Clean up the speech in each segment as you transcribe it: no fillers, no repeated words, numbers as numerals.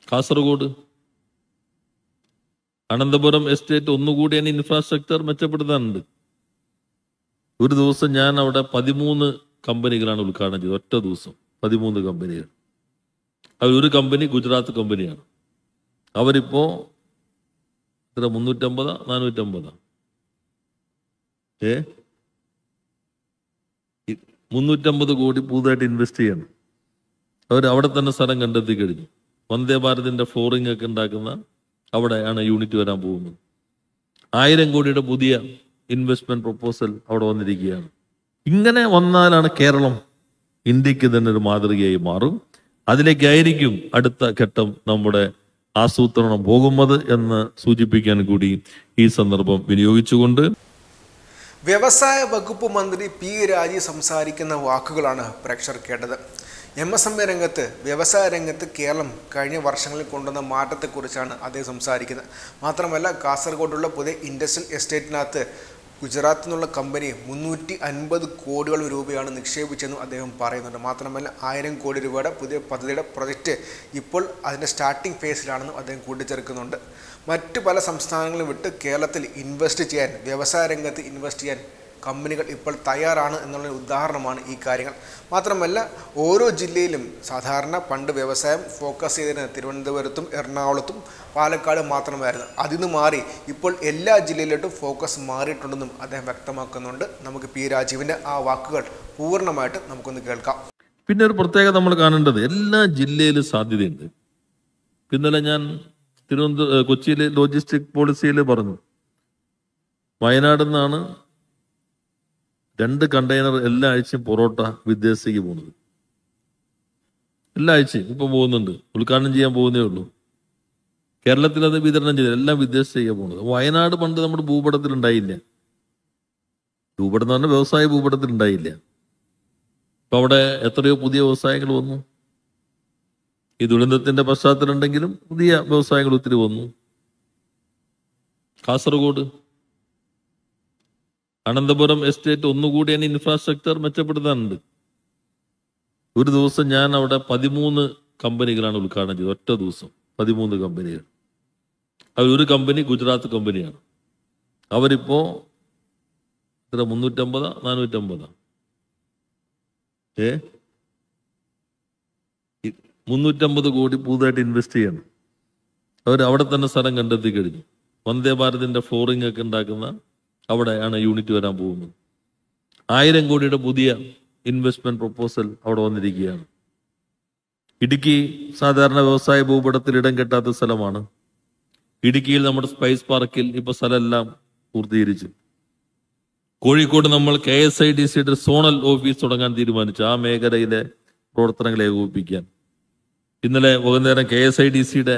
Kasaragod Ananthapuram estate ഒന്നുകൂടി അതിന് infrastructure മെച്ചപ്പെടുത്താനുണ്ട്. ഒരു ദിവസം ഞാൻ അവിടെ 13 കമ്പനികളാണ് ഉദ്ഘാടനം ചെയ്തത്. ഒറ്റ ദിവസം 13 കമ്പനികൾ. ഒരു കമ്പനി ഗുജറാത്ത് കമ്പനിയാണ്. അവരിപ്പോ 350 450 350 കോടി പുതുതായിട്ട് ഇൻവെസ്റ്റ് ചെയ്യണം. അവർ അവിടെ തന്നെ സ്ഥലം കണ്ടെത്തി കഴിഞ്ഞു. വന്ദേ ഭാരതിന്റെ ഫ്ലോറിംഗ് ഒക്കെ ഉണ്ടാക്കുന്ന അവിടെയാണ് യൂണിറ്റ് വരാൻ പോകുന്നത്. 1000 കോടിയുടെ പുതിയ ഇൻവെസ്റ്റ്മെന്റ് പ്രൊപ്പോസൽ അവിടെ വന്നിരിക്കുകയാണ്. ഇങ്ങനെ വന്നാലാണ് കേരളം ഇന്ത്യക്ക് തന്നെ ഒരു മാതൃകയായി മാറും. അതിലേക്കായിരിക്കും അടുത്ത ഘട്ടം നമ്മുടെ ആസൂത്രണം പോകുന്നത് എന്ന് സൂചിപ്പിക്കാൻ കൂടി ഈ സന്ദർഭം വിനിയോഗിച്ചുകൊണ്ട് വ്യവസായ വകുപ്പ് മന്ത്രി പി രാജീവ് സംസാരിക്കുന്ന വാക്കുകളാണ് പ്രേക്ഷകർ കേട്ടത്. MSME രംഗത്ത്, വ്യവസായ രംഗത്ത് കേരളം കഴിഞ്ഞ വർഷങ്ങളിൽ കൊണ്ടുവന്ന മാറ്റത്തെക്കുറിച്ചാണ് അദ്ദേഹം സംസാരിക്കുന്നത്. മാത്രമല്ല, കാസർഗോഡുള്ള പുതിയ ഇൻഡസ്ട്രിയൽ എസ്റ്റേറ്റിനകത്ത് ഗുജറാത്തിൽ നിന്നുള്ള കമ്പനി 350 കോടികൾ രൂപയാണ് നിക്ഷേപിച്ചെന്നും അദ്ദേഹം പറയുന്നുണ്ട്. മാത്രമല്ല 1000 കോടി രൂപയുടെ പുതിയ പദ്ധതിയുടെ പ്രൊജക്റ്റ് ഇപ്പോൾ അതിൻ്റെ സ്റ്റാർട്ടിംഗ് ഫേസിലാണെന്നും അദ്ദേഹം കൂട്ടിച്ചേർക്കുന്നുണ്ട്. മറ്റ് പല സംസ്ഥാനങ്ങളും വിട്ട് കേരളത്തിൽ ഇൻവെസ്റ്റ് ചെയ്യാൻ, വ്യവസായ രംഗത്ത് ഇൻവെസ്റ്റ് ചെയ്യാൻ കമ്പനികൾ ഇപ്പോൾ തയ്യാറാണ് എന്നുള്ള ഉദാഹരണമാണ് ഈ കാര്യങ്ങൾ. മാത്രമല്ല, ഓരോ ജില്ലയിലും സാധാരണ പണ്ട് വ്യവസായം ഫോക്കസ് ചെയ്തിരുന്നത് തിരുവനന്തപുരത്തും എറണാകുളത്തും പാലക്കാട് മാത്രമായിരുന്നു. അതിന് മാറി ഇപ്പോൾ എല്ലാ ജില്ലയിലോട്ടും ഫോക്കസ് മാറിയിട്ടുണ്ടെന്നും അദ്ദേഹം വ്യക്തമാക്കുന്നുണ്ട്. നമുക്ക് പി രാജീവിൻ്റെ ആ വാക്കുകൾ പൂർണ്ണമായിട്ട് നമുക്കൊന്ന് കേൾക്കാം. പിന്നെ ഒരു പ്രത്യേകത നമ്മൾ കാണേണ്ടത്, എല്ലാ ജില്ലയിലും സാധ്യതയുണ്ട്. ഇന്നലെ ഞാൻ കൊച്ചിയിലെ ലോജിസ്റ്റിക് പോളിസിയിൽ പറഞ്ഞു, വയനാട് നിന്നാണ് 2 കണ്ടെയ്നർ എല്ലാ ആഴ്ചയും പൊറോട്ട വിദേശത്തേക്ക് പോകുന്നത്. എല്ലാ ആഴ്ചയും ഇപ്പൊ പോകുന്നുണ്ട്. ഉദ്ഘാടനം ചെയ്യാൻ പോകുന്നേ ഉള്ളൂ. കേരളത്തിൽ അത് വിതരണം ചെയ്ത് എല്ലാം വിദേശത്തേക്ക് പോകുന്നത്. വയനാട് പണ്ട് നമ്മുടെ ഭൂപടത്തിൽ ഉണ്ടായില്ല. ഭൂപടം എന്ന് പറഞ്ഞാൽ വ്യവസായ ഭൂപടത്തിൽ ഉണ്ടായില്ല. ഇപ്പൊ അവിടെ എത്രയോ പുതിയ വ്യവസായങ്ങൾ വന്നു. ഈ ദുരന്തത്തിന്റെ പശ്ചാത്തലം ഉണ്ടെങ്കിലും പുതിയ വ്യവസായങ്ങൾ ഒത്തിരി വന്നു. കാസർഗോഡ് അനന്തപുരം എസ്റ്റേറ്റ് ഒന്നുകൂടി അതിന് ഇൻഫ്രാസ്ട്രക്ചർ മെച്ചപ്പെടുത്താനുണ്ട്. ഒരു ദിവസം ഞാൻ അവിടെ 13 കമ്പനികളാണ് ഉദ്ഘാടനം ചെയ്തത്. ഒറ്റ ദിവസം 13 കമ്പനികൾ. ഒരു കമ്പനി ഗുജറാത്ത് കമ്പനിയാണ്. അവരിപ്പോ 350 450 350 കോടി പുതുതായിട്ട് ഇൻവെസ്റ്റ് ചെയ്യണം. അവർ അവിടെ തന്നെ സ്ഥലം കണ്ടെത്തി കഴിഞ്ഞു. വന്ദേ ഭാരതിന്റെ ഫ്ലോറിംഗ് ഒക്കെ ഉണ്ടാക്കുന്ന അവിടെയാണ് യൂണിറ്റ് വരാൻ പോകുന്നത്. 1000 കോടിയുടെ പുതിയ ഇൻവെസ്റ്റ്മെന്റ് പ്രൊപ്പോസൽ അവിടെ വന്നിരിക്കുകയാണ്. ഇടുക്കി സാധാരണ വ്യവസായ ഭൂപടത്തിൽ ഇടം കെട്ടാത്ത സ്ഥലമാണ്. ഇടുക്കിയിൽ നമ്മുടെ സ്പൈസ് പാർക്കിൽ ഇപ്പൊ സ്ഥലമെല്ലാം പൂർത്തീകരിച്ചു. കോഴിക്കോട് നമ്മൾ KSIDCയുടെ സോണൽ ഓഫീസ് തുടങ്ങാൻ തീരുമാനിച്ചു. ആ മേഖലയിലെ പ്രവർത്തനങ്ങളെ ഏകോപിപ്പിക്കാൻ ഇന്നലെ വൈകുന്നേരം KSIDCയുടെ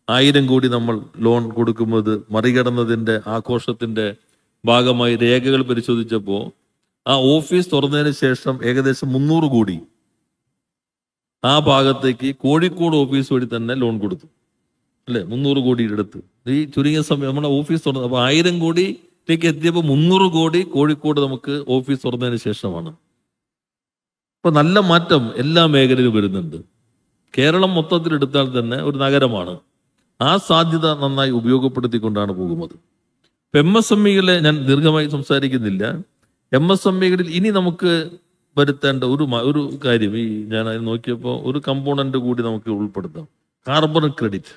1000 കോടി നമ്മൾ ലോൺ കൊടുക്കുന്നത് മറികടന്നതിന്റെ ആഘോഷത്തിന്റെ ഭാഗമായി രേഖകൾ പരിശോധിച്ചപ്പോൾ ആ ഓഫീസ് തുറന്നതിന് ശേഷം ഏകദേശം 300 കോടി ആ ഭാഗത്തേക്ക് കോഴിക്കോട് ഓഫീസ് വഴി തന്നെ ലോൺ കൊടുത്തു. അല്ലെ, 300 കോടിയുടെ അടുത്ത് ഈ ചുരുങ്ങിയ സമയം നമ്മുടെ ഓഫീസ് തുറന്നു. അപ്പൊ 1000 കോടിയിലേക്ക് എത്തിയപ്പോൾ 300 കോടി കോഴിക്കോട് നമുക്ക് ഓഫീസ് തുറന്നതിന് ശേഷമാണ്. അപ്പൊ നല്ല മാറ്റം എല്ലാ മേഖലയിലും വരുന്നുണ്ട്. കേരളം മൊത്തത്തിൽ എടുത്താൽ തന്നെ ഒരു നഗരമാണ്. ആ സാധ്യത നന്നായി ഉപയോഗപ്പെടുത്തിക്കൊണ്ടാണ് പോകുന്നത്. MSMEകളെ ഞാൻ ദീർഘമായി സംസാരിക്കുന്നില്ല. MSMEകളിൽ ഇനി നമുക്ക് വരുത്തേണ്ട ഒരു കാര്യം, ഈ ഞാൻ നോക്കിയപ്പോൾ ഒരു കമ്പോണന്റ് കൂടി നമുക്ക് ഉൾപ്പെടുത്താം. കാർബൺ ക്രെഡിറ്റ്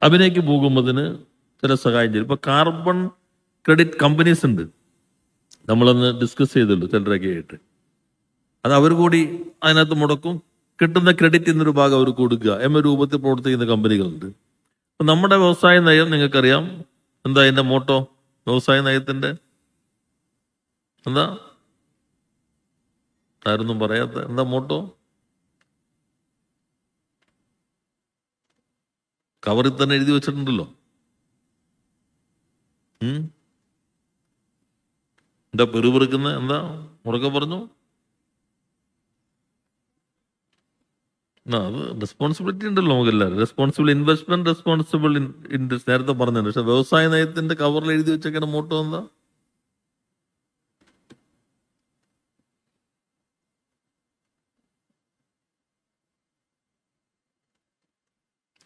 അതിലേക്ക് പോകുന്നതിന് ചില സഹായം ചെയ്യും. ഇപ്പൊ കാർബൺ ക്രെഡിറ്റ് കമ്പനീസ് ഉണ്ട്. നമ്മളന്ന് ഡിസ്കസ് ചെയ്തുള്ളൂ ചിലരൊക്കെ ആയിട്ട്. അത് അവർ കൂടി അതിനകത്ത് മുടക്കും. കിട്ടുന്ന ക്രെഡിറ്റ് എന്നൊരു ഭാഗം അവർ കൊടുക്കുക എന്ന രൂപത്തിൽ പ്രവർത്തിക്കുന്ന കമ്പനികളുണ്ട്. അപ്പൊ നമ്മുടെ വ്യവസായ നയം നിങ്ങൾക്കറിയാം. എന്താ അതിന്റെ മോട്ടോ? വ്യവസായ നയത്തിന്റെ എന്താ? ആരൊന്നും പറയാത്ത എന്താ മോട്ടോ? കവറിൽ തന്നെ എഴുതി വെച്ചിട്ടുണ്ടല്ലോ. എന്താ പെറുപെറുക്കുന്ന? എന്താ ഉറക്കെ പറഞ്ഞു? അത് റെസ്പോൺസിബിലിറ്റി ഉണ്ടല്ലോ നമുക്ക് എല്ലാവരും. റെസ്പോൺസിബിൾ ഇൻവെസ്റ്റ്മെന്റ്, റെസ്പോൺസിബിൾ ഇൻട്രസ്റ്റ് നേരത്തെ പറഞ്ഞിട്ടുണ്ട്. പക്ഷെ വ്യവസായ നയത്തിന്റെ കവറിൽ എഴുതി വെച്ചേക്കുന്ന മോട്ടോ എന്താ?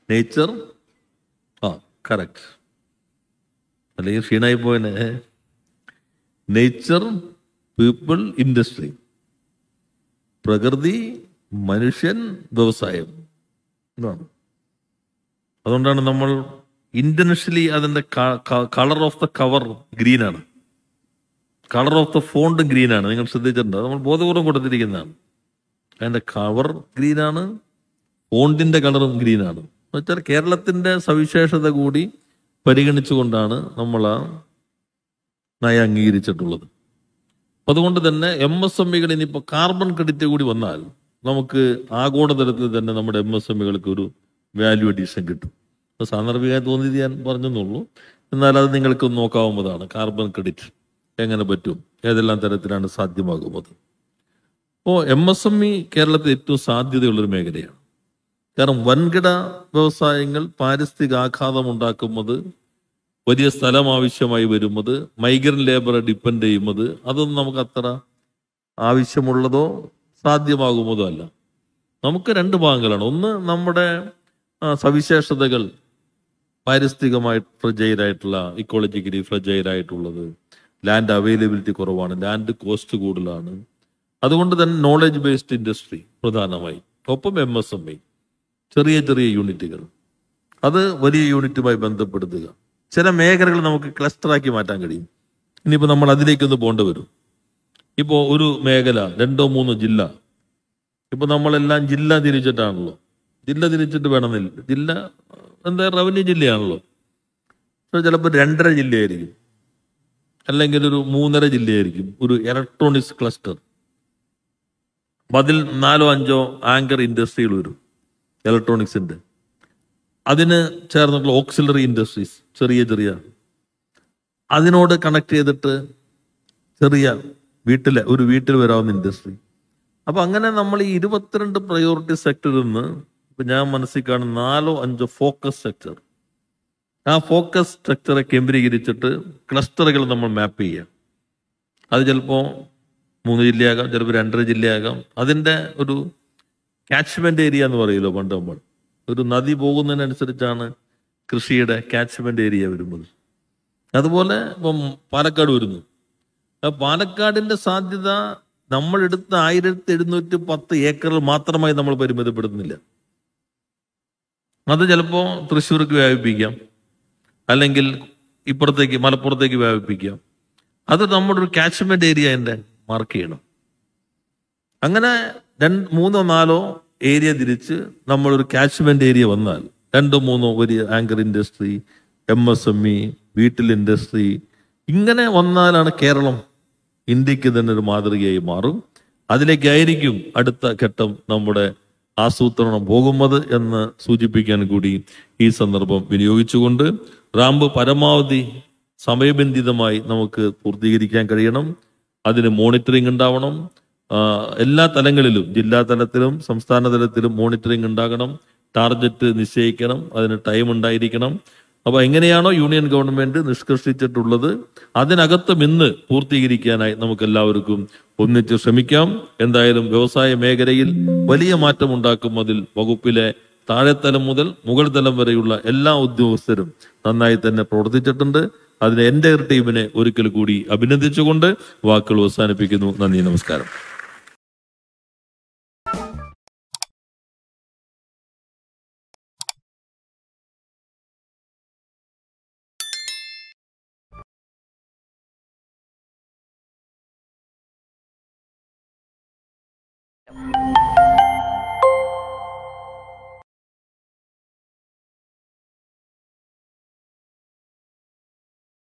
നേച്ചർ, കറക്റ്റ്, അല്ലെങ്കിൽ ക്ഷീണായി പോയനെ. Nature, people, industry. പ്രകൃതി, മനുഷ്യൻ, വ്യവസായം എന്നാണ്. അതുകൊണ്ടാണ് നമ്മൾ ഇന്റൻഷ്യലി അതിൻ്റെ കളർ ഓഫ് ദ കവർ ഗ്രീനാണ്, കളർ ഓഫ് ദ ഫോണ്ട് ഗ്രീനാണ്. നിങ്ങൾ ശ്രദ്ധിച്ചിട്ടുണ്ടോ? നമ്മൾ ബോധപൂർവം കൊടുത്തിരിക്കുന്നതാണ്. അതിൻ്റെ കവർ ഗ്രീനാണ്, ഫോണ്ടിൻ്റെ കളറും ഗ്രീനാണ്. എന്ന് വെച്ചാൽ കേരളത്തിൻ്റെ സവിശേഷത കൂടി പരിഗണിച്ചുകൊണ്ടാണ് നമ്മൾ ആ നയം അംഗീകരിച്ചിട്ടുള്ളത്. അപ്പം അതുകൊണ്ട് തന്നെ MSMEകൾ ഇനിയിപ്പോൾ കാർബൺ ക്രെഡിറ്റ് കൂടി വന്നാൽ നമുക്ക് ആഗോളതലത്തിൽ തന്നെ നമ്മുടെ MSMEകൾക്ക് ഒരു വാല്യൂ അഡീഷൻ കിട്ടും. അത് സാന്ദർഭികമായി തോന്നിയത് ഞാൻ പറഞ്ഞെന്നുള്ളൂ. എന്നാൽ അത് നിങ്ങൾക്ക് നോക്കാവുന്നതാണ്. കാർബൺ ക്രെഡിറ്റ് എങ്ങനെ പറ്റും, ഏതെല്ലാം തരത്തിലാണ് സാധ്യമാകുന്നത്. അപ്പോൾ MSME കേരളത്തിൽ ഏറ്റവും സാധ്യതയുള്ളൊരു മേഖലയാണ്. കാരണം വൻകിട വ്യവസായങ്ങൾ പാരിസ്ഥിതിക ആഘാതം ഉണ്ടാക്കുന്നത്, വലിയ സ്ഥലം ആവശ്യമായി വരുന്നത്, മൈഗ്രന്റ് ലേബറെ ഡിപ്പെൻഡ് ചെയ്യുന്നത്, അതൊന്നും നമുക്ക് അത്ര ആവശ്യമുള്ളതോ സാധ്യമാകുന്നതോ അല്ല. നമുക്ക് രണ്ട് ഭാഗങ്ങളാണ്. ഒന്ന്, നമ്മുടെ സവിശേഷതകൾ പാരിസ്ഥിതികമായി ഫ്രജൈലായിട്ടുള്ള, ഇക്കോളജിക്കലി ഫ്രജൈലായിട്ടുള്ളത്, ലാൻഡ് അവൈലബിലിറ്റി കുറവാണ്, ലാൻഡ് കോസ്റ്റ് കൂടുതലാണ്. അതുകൊണ്ട് തന്നെ നോളജ് ബേസ്ഡ് ഇൻഡസ്ട്രി പ്രധാനമായി. ഒപ്പം MSME, ചെറിയ ചെറിയ യൂണിറ്റുകൾ, അത് വലിയ യൂണിറ്റുമായി ബന്ധപ്പെടുത്തുക. ചില മേഖലകൾ നമുക്ക് ക്ലസ്റ്ററാക്കി മാറ്റാൻ കഴിയും. ഇനിയിപ്പോൾ നമ്മൾ അതിലേക്കൊന്ന് പോകേണ്ടി വരും. ഇപ്പോൾ ഒരു മേഖല, 2-3 ജില്ല, ഇപ്പോൾ നമ്മളെല്ലാം ജില്ല തിരിച്ചിട്ടാണല്ലോ. ജില്ല തിരിച്ചിട്ട് വേണമെന്നില്ല. ജില്ല എന്താ, റവന്യൂ ജില്ലയാണല്ലോ. ചിലപ്പോൾ 2.5 ജില്ലയായിരിക്കും, അല്ലെങ്കിൽ ഒരു 3.5 ജില്ലയായിരിക്കും ഒരു ഇലക്ട്രോണിക്സ് ക്ലസ്റ്റർ. അതിൽ 4-5 ആങ്കർ ഇൻഡസ്ട്രികൾ വരും ഇലക്ട്രോണിക്സിന്റെ. അതിന് ചേർന്നിട്ടുള്ള ഓക്സിലറി ഇൻഡസ്ട്രീസ്, ചെറിയ ചെറിയ, അതിനോട് കണക്ട് ചെയ്തിട്ട് ചെറിയ വീട്ടിൽ വരാവുന്ന ഇൻഡസ്ട്രി. അപ്പൊ അങ്ങനെ നമ്മൾ ഈ 22 പ്രയോറിറ്റി സെക്ടറിൽ നിന്ന് ഇപ്പൊ ഞാൻ മനസ്സിൽ കാണുന്ന 4-5 ഫോക്കസ് സെക്ടർ, ആ ഫോക്കസ് സ്ട്രക്ചറെ കേന്ദ്രീകരിച്ചിട്ട് ക്ലസ്റ്ററുകൾ നമ്മൾ മാപ്പ് ചെയ്യുക. അത് ചിലപ്പോൾ 3 ജില്ലയാകാം, ചിലപ്പോൾ 2.5 ജില്ലയാകാം. അതിൻ്റെ ഒരു കാച്ച്മെന്റ് ഏരിയ എന്ന് പറയുമല്ലോ പണ്ട് നമ്മൾ, ഒരു നദി പോകുന്നതിനനുസരിച്ചാണ് കൃഷിയുടെ കാച്ച്മെന്റ് ഏരിയ വരുന്നത്. അതുപോലെ ഇപ്പം പാലക്കാട് വരുന്നു. പാലക്കാടിന്റെ സാധ്യത നമ്മൾ എടുത്ത 1710 ഏക്കറിൽ മാത്രമായി നമ്മൾ പരിമിതപ്പെടുത്തുന്നില്ല. അത് ചിലപ്പോൾ തൃശ്ശൂർക്ക് വ്യാപിപ്പിക്കാം, അല്ലെങ്കിൽ ഇപ്പുറത്തേക്ക് മലപ്പുറത്തേക്ക് വ്യാപിപ്പിക്കാം. അത് നമ്മുടെ ഒരു കാച്ച്മെന്റ് ഏരിയ എൻ്റെ മാർക്ക് ചെയ്യണം. അങ്ങനെ 3-4 ഏരിയ തിരിച്ച് നമ്മളൊരു കാച്ച്മെന്റ് ഏരിയ വന്നാൽ 2-3 വലിയ ആങ്കർ ഇൻഡസ്ട്രി, MSME, വീട്ടിൽ ഇൻഡസ്ട്രി, ഇങ്ങനെ വന്നാലാണ് കേരളം ഇന്ത്യക്ക് തന്നെ ഒരു മാതൃകയായി മാറും. അതിലേക്കായിരിക്കും അടുത്ത ഘട്ടം നമ്മുടെ ആസൂത്രണം പോകുന്നത് എന്ന് സൂചിപ്പിക്കാൻ കൂടി ഈ സന്ദർഭം വിനിയോഗിച്ചുകൊണ്ട്, റാമ്പ് പരമാവധി സമയബന്ധിതമായി നമുക്ക് പൂർത്തീകരിക്കാൻ കഴിയണം. അതിന് മോണിറ്ററിംഗ് ഉണ്ടാവണം. എല്ലാ തലങ്ങളിലും, ജില്ലാ തലത്തിലും സംസ്ഥാന തലത്തിലും മോണിറ്ററിംഗ് ഉണ്ടാകണം. ടാർഗറ്റ് നിശ്ചയിക്കണം, അതിന് ടൈം ഉണ്ടായിരിക്കണം. അപ്പൊ എങ്ങനെയാണോ യൂണിയൻ ഗവൺമെന്റ് നിഷ്കർഷിച്ചിട്ടുള്ളത് അതിനകത്തും ഇന്ന് പൂർത്തീകരിക്കാനായി നമുക്ക് എല്ലാവർക്കും ഒന്നിച്ച് ശ്രമിക്കാം. എന്തായാലും വ്യവസായ മേഖലയിൽ വലിയ മാറ്റം ഉണ്ടാക്കുന്നതിൽ വകുപ്പിലെ താഴെത്തലം മുതൽ മുകൾ തലം വരെയുള്ള എല്ലാ ഉദ്യോഗസ്ഥരും നന്നായി തന്നെ പ്രവർത്തിച്ചിട്ടുണ്ട്. അതിന് എൻ്റെ ടീമിനെ ഒരിക്കൽ കൂടി അഭിനന്ദിച്ചുകൊണ്ട് വാക്കുകൾ അവസാനിപ്പിക്കുന്നു. നന്ദി, നമസ്കാരം.